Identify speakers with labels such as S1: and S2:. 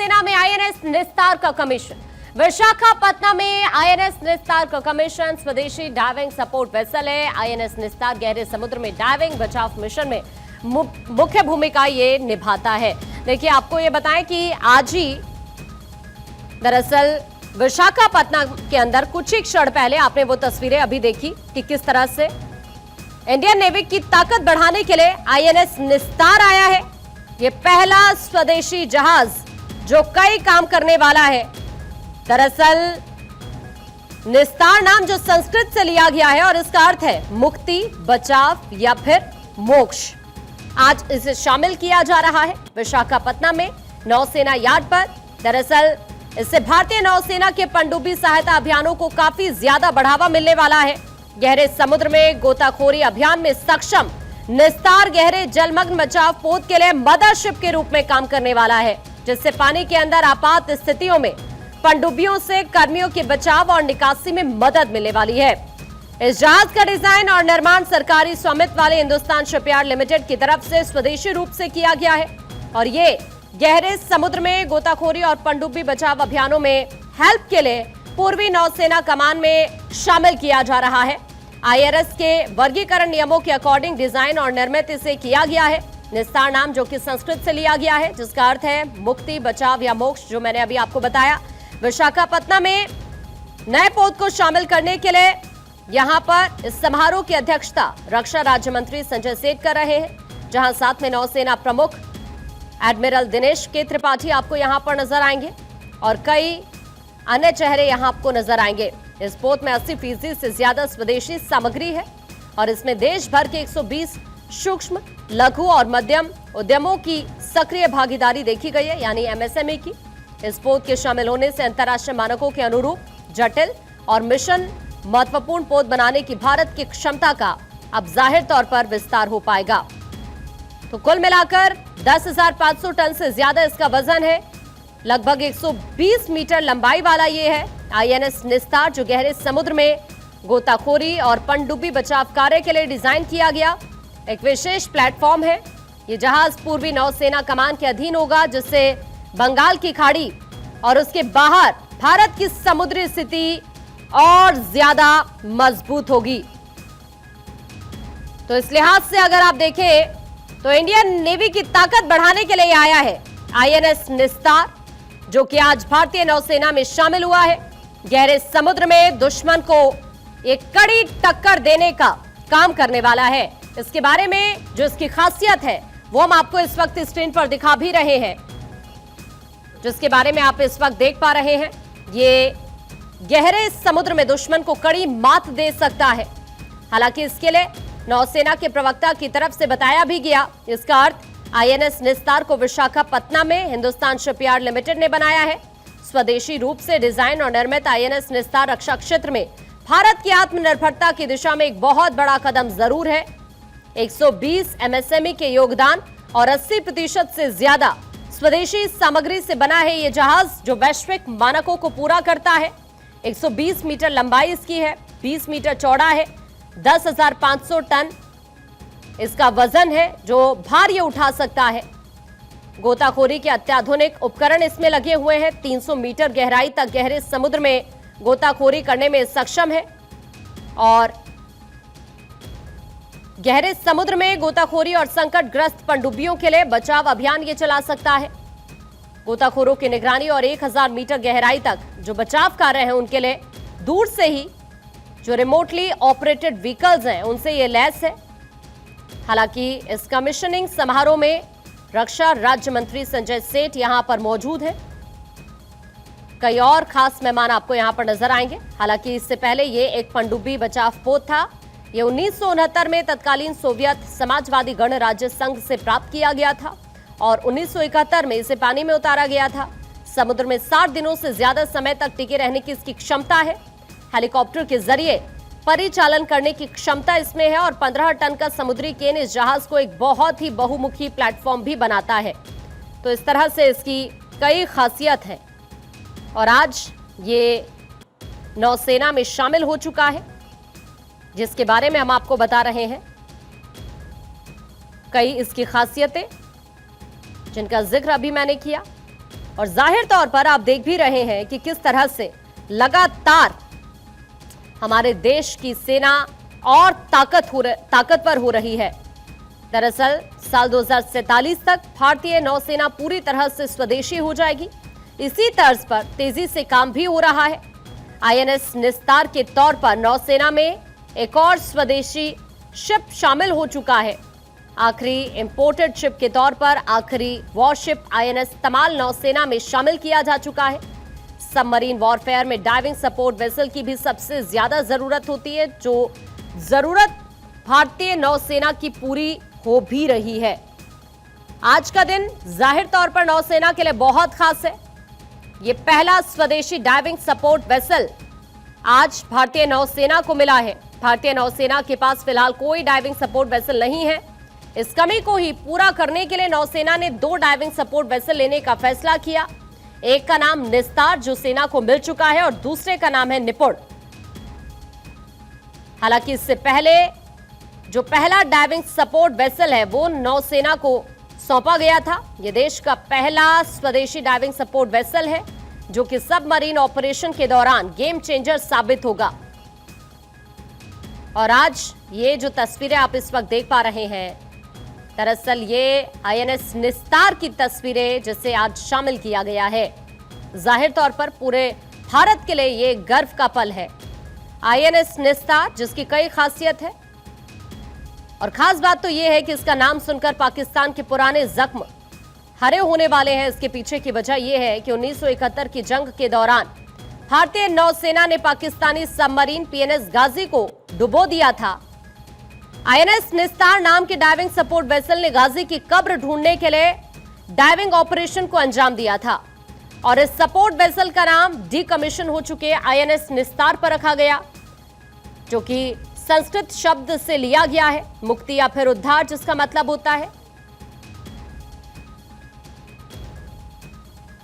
S1: नौसेना में आईएनएस निस्तार का कमीशन। विशाखापत्तनम में आईएनएस निस्तार का कमीशन स्वदेशी डाइविंग सपोर्ट वेसल है। आईएनएस निस्तार गहरे समुद्र में डाइविंग बचाव मिशन में मुख्य भूमिका ये निभाता है। देखिए, आपको ये बताएं कि आज ही दरअसल विशाखापत्तनम के अंदर कुछ ही क्षण पहले आपने वो तस्वीरें अभी देखी कि किस तरह से इंडियन नेवी की ताकत बढ़ाने के लिए आईएनएस निस्तार आया है। ये पहला स्वदेशी जहाज जो कई काम करने वाला है। दरअसल निस्तार नाम जो संस्कृत से लिया गया है और इसका अर्थ है मुक्ति, बचाव या फिर मोक्ष। आज इसे शामिल किया जा रहा है विशाखापत्तनम में नौसेना यार्ड पर। दरअसल इससे भारतीय नौसेना के पनडुब्बी सहायता अभियानों को काफी ज्यादा बढ़ावा मिलने वाला है। गहरे समुद्र में गोताखोरी अभियान में सक्षम निस्तार गहरे जलमग्न बचाव पोत के लिए मदरशिप के रूप में काम करने वाला है, जिससे पानी के अंदर आपात स्थितियों में पनडुब्बियों से कर्मियों के बचाव और निकासी में मदद मिलने वाली है। इस जहाज का डिजाइन और निर्माण सरकारी स्वामित्व वाले हिंदुस्तान शिपयार्ड लिमिटेड की तरफ से स्वदेशी रूप से किया गया है और ये गहरे समुद्र में गोताखोरी और पनडुब्बी बचाव अभियानों में हेल्प के लिए पूर्वी नौसेना कमान में शामिल किया जा रहा है। आईआरएस के वर्गीकरण नियमों के अकॉर्डिंग डिजाइन और निर्मित इसे किया गया है। निस्तार नाम जो कि संस्कृत से लिया गया है, जिसका अर्थ है मुक्ति, बचाव या मोक्ष, जो मैंने अभी आपको बताया। विशाखापत्तनम में नए पोत को शामिल करने के लिए यहां पर इस समारोह की अध्यक्षता रक्षा राज्य मंत्री संजय सेठ कर रहे हैं, जहां साथ में नौसेना प्रमुख एडमिरल दिनेश के त्रिपाठी आपको यहां पर नजर आएंगे और कई अन्य चेहरे यहां आपको नजर आएंगे। इस पोत में 80% से ज्यादा स्वदेशी सामग्री है और इसमें देश भर के 120 सूक्ष्म, लघु और मध्यम उद्यमों की सक्रिय भागीदारी देखी गई है, यानी एमएसएमई की। इस पोत के शामिल होने से अंतर्राष्ट्रीय मानकों के अनुरूप जटिल और मिशन महत्वपूर्ण पोत बनाने की भारत की क्षमता का अब जाहिर तौर पर विस्तार हो पाएगा। तो कुल मिलाकर 10,500 टन से ज्यादा इसका वजन है। लगभग 120 मीटर लंबाई वाला ये है आईएनएस निस्तार, जो गहरे समुद्र में गोताखोरी और पनडुब्बी बचाव कार्य के लिए डिजाइन किया गया एक विशेष प्लेटफॉर्म है। ये जहाज पूर्वी नौसेना कमान के अधीन होगा, जिससे बंगाल की खाड़ी और उसके बाहर भारत की समुद्री स्थिति और ज्यादा मजबूत होगी। तो इस लिहाज से अगर आप देखें तो इंडियन नेवी की ताकत बढ़ाने के लिए आया है आईएनएस निस्तार, जो कि आज भारतीय नौसेना में शामिल हुआ है। गहरे समुद्र में दुश्मन को एक कड़ी टक्कर देने का काम करने वाला है। इसके बारे में जो इसकी खासियत है वो हम आपको इस वक्त स्क्रीन पर दिखा भी रहे हैं, जिसके बारे में आप इस वक्त देख पा रहे हैं। ये गहरे समुद्र में दुश्मन को कड़ी मात दे सकता है। हालांकि इसके लिए नौसेना के प्रवक्ता की तरफ से बताया भी गया, इसका अर्थ आईएनएस निस्तार को विशाखापत्तनम में हिंदुस्तान शिपयार्ड लिमिटेड ने बनाया है। स्वदेशी रूप से डिजाइन और निर्मित आईएनएस निस्तार रक्षा क्षेत्र में भारत की आत्मनिर्भरता की दिशा में एक बहुत बड़ा कदम जरूर है। 120 एमएसएमई के योगदान और 80% से ज्यादा स्वदेशी सामग्री से बना है ये जहाज, जो वैश्विक मानकों को पूरा करता है। 120 मीटर लंबाई इसकी है, 20 मीटर चौड़ा है, 10,500 टन इसका वजन है, जो भार ये उठा सकता है। गोताखोरी के अत्याधुनिक उपकरण इसमें लगे हुए हैं। 300 मीटर गहराई तक गहरे समुद्र में गोताखोरी करने में सक्षम है और गहरे समुद्र में गोताखोरी और संकटग्रस्त पनडुब्बियों के लिए बचाव अभियान ये चला सकता है। गोताखोरों की निगरानी और 1000 मीटर गहराई तक जो बचाव कार्य हैं उनके लिए दूर से ही जो रिमोटली ऑपरेटेड व्हीकल्स हैं उनसे ये लैस है। हालांकि इस कमीशनिंग समारोह में रक्षा राज्य मंत्री संजय सेठ यहां पर मौजूद हैं। कई और खास मेहमान आपको यहां पर नजर आएंगे। हालांकि इससे पहले ये एक पनडुब्बी बचाव पोत था। ये 1969 में तत्कालीन सोवियत समाजवादी गणराज्य संघ से प्राप्त किया गया था और 1971 में इसे पानी में उतारा गया था। समुद्र में 60 दिनों से ज्यादा समय तक टिके रहने की इसकी क्षमता है। हेलीकॉप्टर के जरिए परिचालन करने की क्षमता इसमें है और 15 टन का समुद्री केन इस जहाज को एक बहुत ही बहुमुखी प्लेटफॉर्म भी बनाता है। तो इस तरह से इसकी कई खासियत है और आज ये नौसेना में शामिल हो चुका है, जिसके बारे में हम आपको बता रहे हैं। कई इसकी खासियतें जिनका जिक्र अभी मैंने किया और जाहिर तौर पर आप देख भी रहे हैं कि किस तरह से लगातार हमारे देश की सेना और ताकतवर हो रही है। दरअसल साल 2047 तक भारतीय नौसेना पूरी तरह से स्वदेशी हो जाएगी। इसी तर्ज पर तेजी से काम भी हो रहा है। आईएनएस निस्तार के तौर पर नौसेना में एक और स्वदेशी शिप शामिल हो चुका है। आखिरी इंपोर्टेड शिप के तौर पर आखिरी वॉरशिप आईएनएस तमाल नौसेना में शामिल किया जा चुका है। सबमरीन वॉरफेयर में डाइविंग सपोर्ट वेसल की भी सबसे ज्यादा जरूरत होती है, जो जरूरत भारतीय नौसेना की पूरी हो भी रही है। आज का दिन जाहिर तौर पर नौसेना के लिए बहुत खास है। यह पहला स्वदेशी डाइविंग सपोर्ट वेसल आज भारतीय नौसेना को मिला है। भारतीय नौसेना के पास फिलहाल कोई डाइविंग सपोर्ट वेसल नहीं है। इस कमी को ही पूरा करने के लिए नौसेना ने 2 डाइविंग सपोर्ट वेसल लेने का फैसला किया। एक का नाम निस्तार, जो सेना को मिल चुका है, और दूसरे का नाम है निपुण। हालांकि इससे पहले जो पहला डाइविंग सपोर्ट वेसल है वो नौसेना को सौंपा गया था। यह देश का पहला स्वदेशी डाइविंग सपोर्ट वेसल है, जो कि सबमरीन ऑपरेशन के दौरान गेम चेंजर साबित होगा। और आज ये जो तस्वीरें आप इस वक्त देख पा रहे हैं, दरअसल ये आईएनएस निस्तार की तस्वीरें जिसे आज शामिल किया गया है। जाहिर तौर पर पूरे भारत के लिए ये गर्व का पल है। आईएनएस निस्तार, जिसकी कई खासियत है, और खास बात तो यह है कि इसका नाम सुनकर पाकिस्तान के पुराने जख्म हरे होने वाले हैं। इसके पीछे की वजह यह है कि 1971 की जंग के दौरान भारतीय नौसेना ने पाकिस्तानी सबमरीन पीएनएस गाजी को डुबो दिया था। आईएनएस निस्तार नाम के डाइविंग सपोर्ट वेसल ने गाजी की कब्र ढूंढने के लिए डाइविंग ऑपरेशन को अंजाम दिया था, और इस सपोर्ट वेसल का नाम डीकमीशन हो चुके आईएनएस निस्तार पर रखा गया, जो कि संस्कृत शब्द से लिया गया है, मुक्ति या फिर उद्धार, जिसका मतलब होता है